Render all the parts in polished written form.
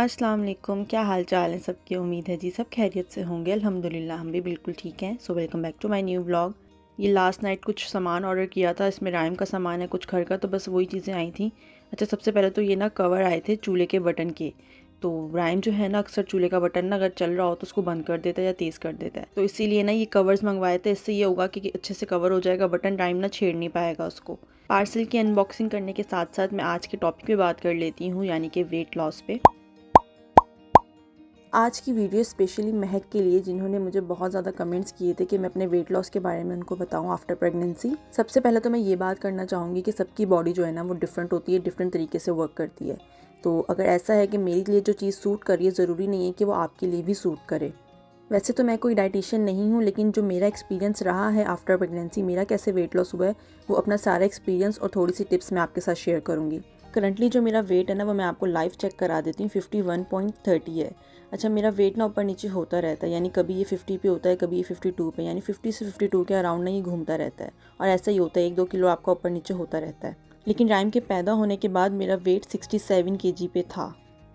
अस्सलाम वालेकुम, क्या हाल चाल है सबकी। उम्मीद है जी सब खैरियत से होंगे। अल्हम्दुलिल्लाह हम भी बिल्कुल ठीक हैं। So welcome back to my new vlog. ये लास्ट नाइट कुछ सामान ऑर्डर किया था, इसमें राइम का सामान है, कुछ घर का, तो बस वही चीज़ें आई थी। अच्छा, सबसे पहले तो ये ना कवर आए थे चूल्हे के बटन के। तो राइम जो है ना, अक्सर चूल्हे का बटन ना अगर चल रहा हो तो उसको बंद कर देता है या तेज़ कर देता है, तो इसीलिए ना ये कवर्स मंगवाए थे। इससे ये होगा कि अच्छे से कवर हो जाएगा बटन, राइम ना छेड़ नहीं पाएगा उसको। पार्सल की अनबॉक्सिंग करने के साथ साथ मैं आज के टॉपिक पे बात कर लेती हूँ, यानी कि वेट लॉस पे। आज की वीडियो स्पेशली महक के लिए, जिन्होंने मुझे बहुत ज़्यादा कमेंट्स किए थे कि मैं अपने वेट लॉस के बारे में उनको बताऊं आफ्टर प्रेगनेंसी। सबसे पहले तो मैं ये बात करना चाहूँगी कि सबकी बॉडी जो है ना वो डिफरेंट होती है, डिफरेंट तरीके से वर्क करती है। तो अगर ऐसा है कि मेरे लिए जो चीज़ सूट कर रही है, ज़रूरी नहीं है कि वो आपके लिए भी सूट करे। वैसे तो मैं कोई डाइटिशियन नहीं हूँ, लेकिन जो मेरा एक्सपीरियंस रहा है आफ्टर प्रेगनेंसी, मेरा कैसे वेट लॉस हुआ है, वो अपना सारा एक्सपीरियंस और थोड़ी सी टिप्स मैं आपके साथ शेयर करूँगी। करंटली जो मेरा वेट है ना, वो मैं आपको लाइव चेक करा देती हूँ, 51.30 है। अच्छा, मेरा वेट ना ऊपर नीचे होता रहता है, यानी कभी ये 50 पे होता है, कभी ये 52 पे, यानी 50 से 52 के अराउंड ना ये घूमता रहता है। और ऐसा ही होता है, 1-2 किलो आपका ऊपर नीचे होता रहता है। लेकिन राइम के पैदा होने के बाद मेरा वेट 67 kg पे था,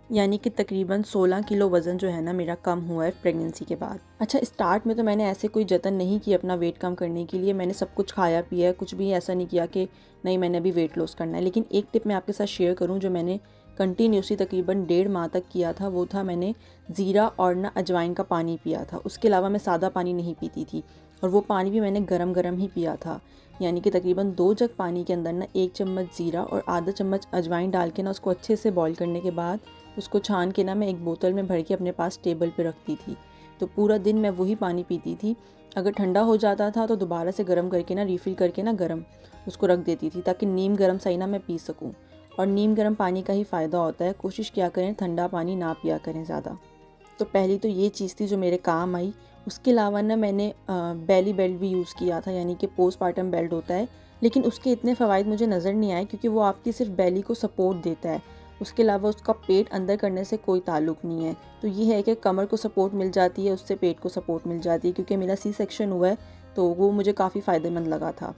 यानी कि तकरीबन 16 किलो वज़न जो है ना मेरा कम हुआ है प्रेगनेंसी के बाद। अच्छा, स्टार्ट में तो मैंने ऐसे कोई जतन नहीं किया अपना वेट कम करने के लिए। मैंने सब कुछ खाया पिया है, कुछ भी ऐसा नहीं किया कि नहीं मैंने अभी वेट लॉस करना है। लेकिन एक टिप मैं आपके साथ शेयर करूं जो मैंने कंटिन्यूसली तकरीबन 1.5 माह तक किया था, वो था मैंने ज़ीरा और ना अजवाइन का पानी पिया था। उसके अलावा मैं सादा पानी नहीं पीती थी, और वो पानी भी मैंने गरम गरम ही पिया था। यानी कि तकरीबन 2 जग पानी के अंदर ना 1 चम्मच ज़ीरा और आधा चम्मच अजवाइन डाल के ना उसको अच्छे से बॉईल करने के बाद उसको छान के ना मैं एक बोतल में भर के अपने पास टेबल पे रखती थी। तो पूरा दिन मैं वही पानी पीती थी। अगर ठंडा हो जाता था तो दोबारा से गर्म करके ना रीफ़िल करके ना गर्म उसको रख देती थी, ताकि नीम गर्म सही ना मैं पी सकूं। और नीम गर्म पानी का ही फ़ायदा होता है, कोशिश किया करें ठंडा पानी ना पिया करें ज़्यादा। तो पहली तो ये चीज़ थी जो मेरे काम आई। उसके अलावा ना मैंने बेली बेल्ट भी यूज़ किया था, यानी कि पोस्टपार्टम बेल्ट होता है, लेकिन उसके इतने फ़वाइद मुझे नज़र नहीं आए, क्योंकि वो आपकी सिर्फ बेली को सपोर्ट देता है। उसके अलावा उसका पेट अंदर करने से कोई ताल्लुक़ नहीं है। तो ये है कि कमर को सपोर्ट मिल जाती है, उससे पेट को सपोर्ट मिल जाती है, क्योंकि मेरा सी सेक्शन हुआ है, तो वो मुझे काफ़ी फ़ायदेमंद लगा था।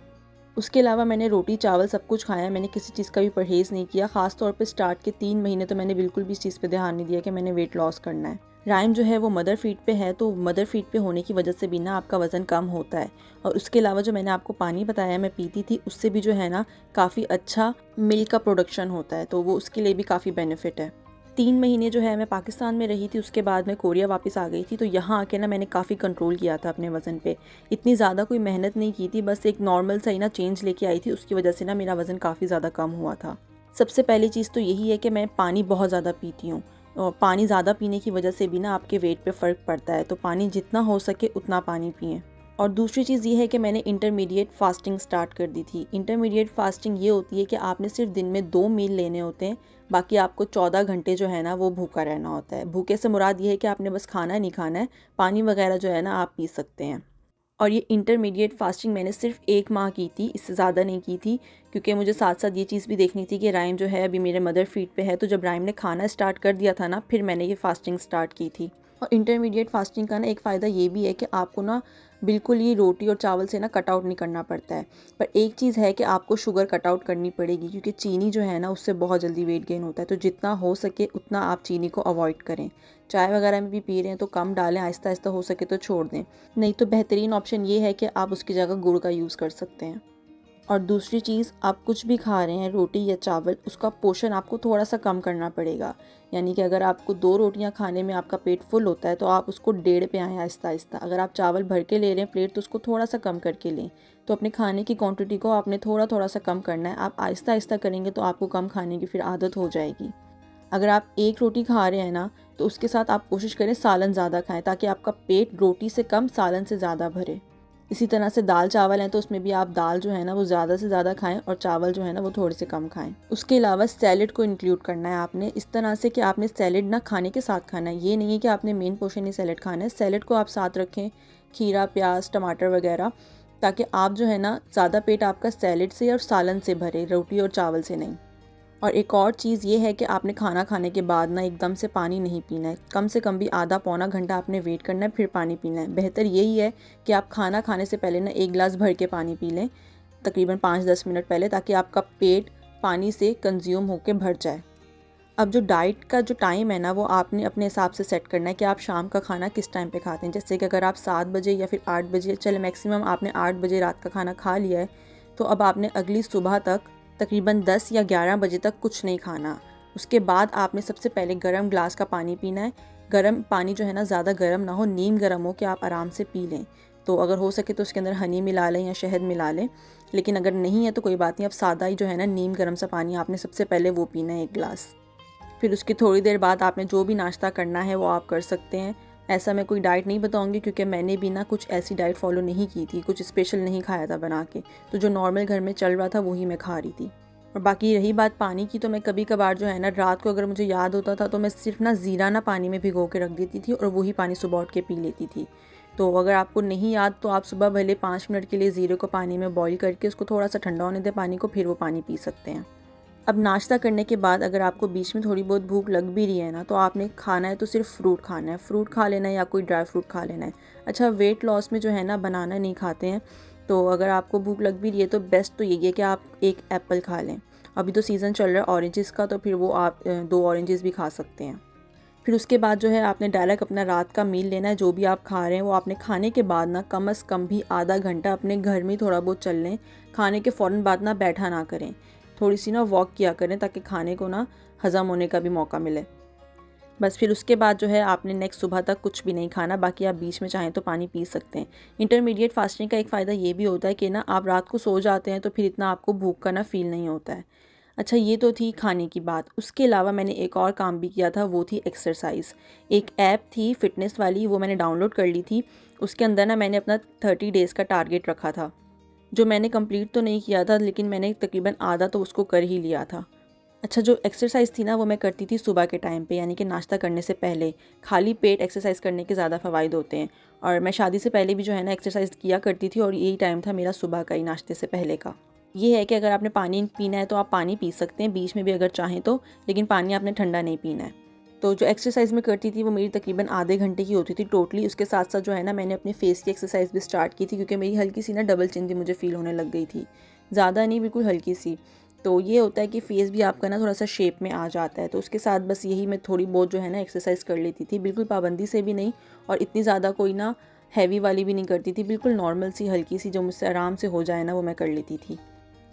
उसके अलावा मैंने रोटी चावल सब कुछ खाया, मैंने किसी चीज़ का भी परहेज़ नहीं किया। ख़ास तौर पे स्टार्ट के 3 महीने तो मैंने बिल्कुल भी इस चीज़ पे ध्यान नहीं दिया कि मैंने वेट लॉस करना है। राइम जो है वो मदर फीड पे है, तो मदर फीड पे होने की वजह से भी ना आपका वज़न कम होता है। और उसके अलावा जो मैंने आपको पानी बताया मैं पीती थी, उससे भी जो है ना काफ़ी अच्छा मिल्क का प्रोडक्शन होता है, तो वो उसके लिए भी काफ़ी बेनिफिट है। 3 महीने जो है मैं पाकिस्तान में रही थी, उसके बाद मैं कोरिया वापस आ गई थी। तो यहाँ आके ना मैंने काफ़ी कंट्रोल किया था अपने वज़न पे। इतनी ज़्यादा कोई मेहनत नहीं की थी, बस एक नॉर्मल सा ही ना चेंज लेके आई थी, उसकी वजह से ना मेरा वज़न काफ़ी ज़्यादा कम हुआ था। सबसे पहली चीज़ तो यही है कि मैं पानी बहुत ज़्यादा पीती हूँ, और पानी ज़्यादा पीने की वजह से भी ना आपके वेट पे फ़र्क पड़ता है। तो पानी जितना हो सके उतना पानी पिएँ। और दूसरी चीज़ ये है कि मैंने इंटरमीडिएट फास्टिंग स्टार्ट कर दी थी। इंटरमीडिएट फास्टिंग ये होती है कि आपने सिर्फ दिन में 2 मील लेने होते हैं, बाकी आपको 14 घंटे जो है ना वो भूखा रहना होता है। भूखे से मुराद ये है कि आपने बस खाना नहीं खाना है, पानी वगैरह जो है ना आप पी सकते हैं। और ये इंटरमीडिएट फास्टिंग मैंने सिर्फ 1 माह की थी, इससे ज़्यादा नहीं की थी, क्योंकि मुझे साथ साथ ये चीज़ भी देखनी थी कि राइम जो है अभी मेरे मदर फीड पे है। तो जब राइम ने खाना स्टार्ट कर दिया था ना, फिर मैंने ये फास्टिंग स्टार्ट की थी। और इंटरमीडिएट फास्टिंग का ना एक फ़ायदा ये भी है कि आपको ना बिल्कुल ही रोटी और चावल से ना कट आउट नहीं करना पड़ता है। पर एक चीज़ है कि आपको शुगर कट आउट करनी पड़ेगी, क्योंकि चीनी जो है ना उससे बहुत जल्दी वेट गेन होता है। तो जितना हो सके उतना आप चीनी को अवॉइड करें। चाय वगैरह में भी पी रहे हैं तो कम डालें, आहिस्ता आहिस्ता हो सके तो छोड़ दें। नहीं तो बेहतरीन ऑप्शन ये है कि आप उसकी जगह गुड़ का यूज़ कर सकते हैं। और दूसरी चीज़, आप कुछ भी खा रहे हैं रोटी या चावल, उसका पोर्शन आपको थोड़ा सा कम करना पड़ेगा। यानी कि अगर आपको 2 रोटियां खाने में आपका पेट फुल होता है, तो आप उसको 1.5 पे आएँ आहिस्ता आहिस्ता। अगर आप चावल भर के ले रहे हैं प्लेट, तो उसको थोड़ा सा कम करके लें। तो अपने खाने की क्वांटिटी को आपने थोड़ा थोड़ा सा कम करना है। आप आहिस्ता आहिस्ता करेंगे तो आपको कम खाने की फिर आदत हो जाएगी। अगर आप 1 रोटी खा रहे हैं ना, तो उसके साथ आप कोशिश करें सालन ज़्यादा खाएं, ताकि आपका पेट रोटी से कम सालन से ज़्यादा भरे। इसी तरह से दाल चावल हैं तो उसमें भी आप दाल जो है ना वो ज़्यादा से ज़्यादा खाएं, और चावल जो है ना वो थोड़े से कम खाएं। उसके अलावा सैलेड को इंक्लूड करना है आपने, इस तरह से कि आपने सैलेड ना खाने के साथ खाना है। ये नहीं है कि आपने मेन पोर्शन ही सैलेड खाना है, सैलेड को आप साथ रखें, खीरा प्याज टमाटर वगैरह, ताकि आप जो है ना ज़्यादा पेट आपका सैलेड से और सालन से भरे, रोटी और चावल से नहीं। और एक और चीज़ ये है कि आपने खाना खाने के बाद ना एकदम से पानी नहीं पीना है। कम से कम भी आधा पौना घंटा आपने वेट करना है, फिर पानी पीना है। बेहतर यही है कि आप खाना खाने से पहले ना 1 गिलास भर के पानी पी लें, तकरीबन 5-10 मिनट पहले, ताकि आपका पेट पानी से कंज्यूम होकर भर जाए। अब जो डाइट का जो टाइम है ना वो आपने अपने हिसाब से सेट करना है कि आप शाम का खाना किस टाइम पे खाते हैं। जैसे कि अगर आप 7 बजे या फिर 8 बजे, चले मैक्सिमम आपने 8 बजे रात का खाना खा लिया है, तो अब आपने अगली सुबह तक तकरीबन 10 या 11 बजे तक कुछ नहीं खाना। उसके बाद आपने सबसे पहले गर्म ग्लास का पानी पीना है। गर्म पानी जो है ना ज़्यादा गर्म ना हो, नीम गर्म हो कि आप आराम से पी लें। तो अगर हो सके तो उसके अंदर हनी मिला लें या शहद मिला लें, लेकिन अगर नहीं है तो कोई बात नहीं, अब सादा ही जो है ना नीम गर्म सा पानी आपने सबसे पहले वो पीना है 1 गिलास। फिर उसकी थोड़ी देर बाद आपने जो भी नाश्ता करना है वो आप कर सकते हैं। ऐसा मैं कोई डाइट नहीं बताऊंगी क्योंकि मैंने भी ना कुछ ऐसी डाइट फॉलो नहीं की थी, कुछ स्पेशल नहीं खाया था बना के, तो जो नॉर्मल घर में चल रहा था वही मैं खा रही थी। और बाकी रही बात पानी की, तो मैं कभी कभार जो है ना रात को अगर मुझे याद होता था तो मैं सिर्फ ना ज़ीरा ना पानी में भिगो के रख देती थी और वही पानी सुबह उठ के पी लेती थी। तो अगर आपको नहीं याद तो आप सुबह भले 5 मिनट के लिए ज़ीरे को पानी में बॉईल करके उसको थोड़ा सा ठंडा होने दें पानी को, फिर वो पानी पी सकते हैं। अब नाश्ता करने के बाद अगर आपको बीच में थोड़ी बहुत भूख लग भी रही है ना, तो आपने खाना है तो सिर्फ फ्रूट खाना है, फ्रूट खा लेना है या कोई ड्राई फ्रूट खा लेना है। अच्छा, वेट लॉस में जो है ना बनाना नहीं खाते हैं, तो अगर आपको भूख लग भी रही है तो बेस्ट तो यही है कि आप एक एप्पल खा लें। अभी तो सीज़न चल रहा है ऑरेंजेस का, तो फिर वो आप 2 ऑरेंजेस भी खा सकते हैं। फिर उसके बाद जो है आपने डायरेक्ट अपना रात का मील लेना है। जो भी आप खा रहे हैं वो आपने खाने के बाद ना कम से कम भी आधा घंटा अपने घर में थोड़ा बहुत चल लें। खाने के फ़ौरन बाद ना बैठा ना करें, थोड़ी सी ना वॉक किया करें ताकि खाने को ना हज़म होने का भी मौका मिले। बस फिर उसके बाद जो है आपने नेक्स्ट सुबह तक कुछ भी नहीं खाना, बाकी आप बीच में चाहें तो पानी पी सकते हैं। इंटरमीडिएट फास्टिंग का एक फ़ायदा ये भी होता है कि ना आप रात को सो जाते हैं तो फिर इतना आपको भूख का ना फ़ील नहीं होता है। अच्छा, ये तो थी खाने की बात। उसके अलावा मैंने एक और काम भी किया था, वो थी एक्सरसाइज। एक ऐप थी फ़िटनेस वाली, वो मैंने डाउनलोड कर ली थी। उसके अंदर ना मैंने अपना 30 डेज़ का टारगेट रखा था, जो मैंने कंप्लीट तो नहीं किया था लेकिन मैंने तकरीबन आधा तो उसको कर ही लिया था। अच्छा, जो एक्सरसाइज़ थी ना वो मैं करती थी सुबह के टाइम पे, यानी कि नाश्ता करने से पहले। खाली पेट एक्सरसाइज़ करने के ज़्यादा फ़वाइद होते हैं, और मैं शादी से पहले भी जो है ना एक्सरसाइज़ किया करती थी और यही टाइम था मेरा सुबह का ही नाश्ते से पहले का। ये है कि अगर आपने पानी पीना है तो आप पानी पी सकते हैं बीच में भी अगर चाहें तो, लेकिन पानी आपने ठंडा नहीं पीना है। तो जो एक्सरसाइज़ मैं करती थी वो मेरी तकरीबन आधे घंटे की होती थी टोटली। उसके साथ साथ जो है ना मैंने अपने फेस की एक्सरसाइज भी स्टार्ट की थी, क्योंकि मेरी हल्की सी ना डबल चिन भी मुझे फ़ील होने लग गई थी, ज़्यादा नहीं, बिल्कुल हल्की सी। तो ये होता है कि फेस भी आपका ना थोड़ा सा शेप में आ जाता है। तो उसके साथ बस यही मैं थोड़ी बहुत जो है ना एक्सरसाइज कर लेती थी, बिल्कुल पाबंदी से भी नहीं, और इतनी ज़्यादा कोई ना हैवी वाली भी नहीं करती थी, बिल्कुल नॉर्मल सी हल्की सी जो मुझसे आराम से हो जाए ना वो मैं कर लेती थी।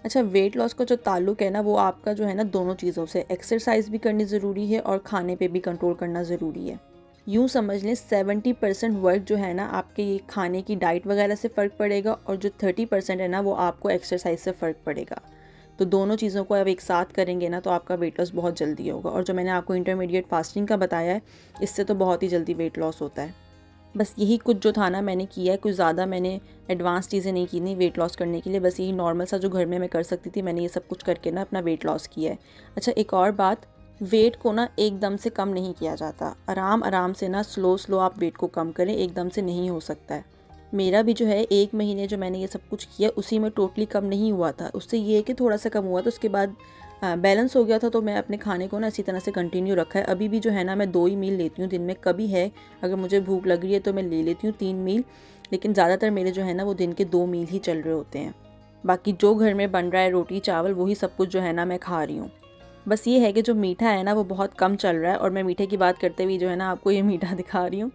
अच्छा, वेट लॉस का जो ताल्लुक है ना वो आपका जो है ना दोनों चीज़ों से, एक्सरसाइज भी करनी ज़रूरी है और खाने पे भी कंट्रोल करना ज़रूरी है। यूँ समझ लें 70% वर्क जो है ना आपके ये खाने की डाइट वगैरह से फ़र्क पड़ेगा, और जो 30% है ना वो आपको एक्सरसाइज से फ़र्क पड़ेगा। तो दोनों चीज़ों को आप एक साथ करेंगे ना तो आपका वेट लॉस बहुत जल्दी होगा। और जो मैंने आपको इंटरमीडिएट फास्टिंग का बताया है, इससे तो बहुत ही जल्दी वेट लॉस होता है। बस यही कुछ जो था ना मैंने किया है, कुछ ज़्यादा मैंने एडवांस चीज़ें नहीं की नहीं वेट लॉस करने के लिए, बस यही नॉर्मल सा जो घर में मैं कर सकती थी मैंने ये सब कुछ करके ना अपना वेट लॉस किया है। अच्छा, एक और बात, वेट को ना एकदम से कम नहीं किया जाता, आराम आराम से ना स्लो स्लो आप वेट को कम करें, एकदम से नहीं हो सकता है। मेरा भी जो है 1 महीने जो मैंने ये सब कुछ किया उसी में टोटली कम नहीं हुआ था, उससे ये है कि थोड़ा सा कम हुआ था, उसके बाद बैलेंस हो गया था। तो मैं अपने खाने को ना इसी तरह से कंटिन्यू रखा है। अभी भी जो है ना मैं 2 ही मील लेती हूँ दिन में, कभी है अगर मुझे भूख लग रही है तो मैं ले लेती हूँ 3 मील, लेकिन ज़्यादातर मेरे जो है ना वो दिन के 2 मील ही चल रहे होते हैं। बाकी जो घर में बन रहा है रोटी चावल वही सब कुछ जो है ना मैं खा रही हूँ। बस ये है कि जो मीठा है ना वो बहुत कम चल रहा है, और मैं मीठे की बात करते हुए जो है ना आपको ये मीठा दिखा रही हूँ।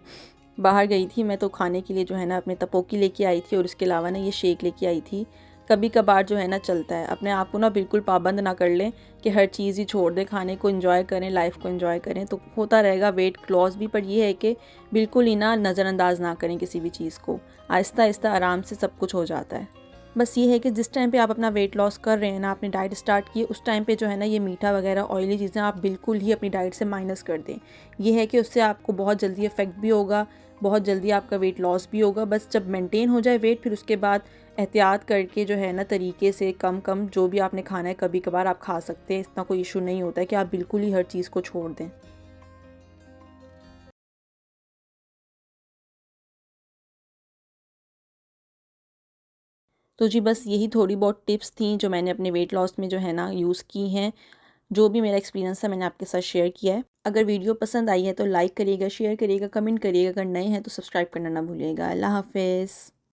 बाहर गई थी मैं तो खाने के लिए जो है ना अपने तपोकी लेके आई थी, और उसके अलावा ना ये शेक लेके आई थी। कभी कभार जो है ना चलता है, अपने आप को ना बिल्कुल पाबंद ना कर लें कि हर चीज़ ही छोड़ दें, खाने को एंजॉय करें, लाइफ को एंजॉय करें, तो होता रहेगा वेट लॉस भी। पर ये है कि बिल्कुल ही ना नज़रअंदाज ना करें किसी भी चीज़ को, आहिस्ता आहिस्ता आराम से सब कुछ हो जाता है। बस ये है कि जिस टाइम पे आप अपना वेट लॉस कर रहे हैं ना, आपने डाइट स्टार्ट की, उस टाइम पे जो है ना ये मीठा वगैरह ऑयली चीज़ें आप बिल्कुल ही अपनी डाइट से माइनस कर दें। ये है कि उससे आपको बहुत जल्दी इफेक्ट भी होगा, बहुत जल्दी आपका वेट लॉस भी होगा। बस जब मेंटेन हो जाए वेट, फिर उसके बाद एहतियात करके जो है ना तरीके से कम कम जो भी आपने खाना है कभी कभार आप खा सकते हैं, इतना कोई इशू नहीं होता है कि आप बिल्कुल ही हर चीज़ को छोड़ दें। तो जी बस यही थोड़ी बहुत टिप्स थी जो मैंने अपने वेट लॉस में जो है ना यूज़ की हैं। जो भी मेरा एक्सपीरियंस था मैंने आपके साथ शेयर किया है। अगर वीडियो पसंद आई है तो लाइक करिएगा, शेयर करिएगा, कमेंट करिएगा। अगर नए हैं तो सब्सक्राइब करना ना भूलिएगा। अल्लाह हाफ़िज़।